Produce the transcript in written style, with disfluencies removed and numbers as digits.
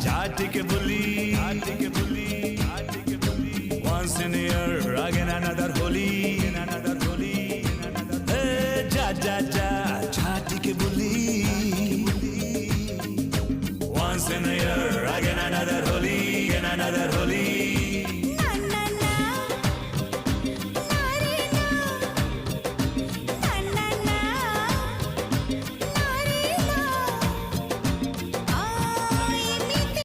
Jatike bully, once in a year, again another holy, Hey, Jatike bully, once in a year, again another holy,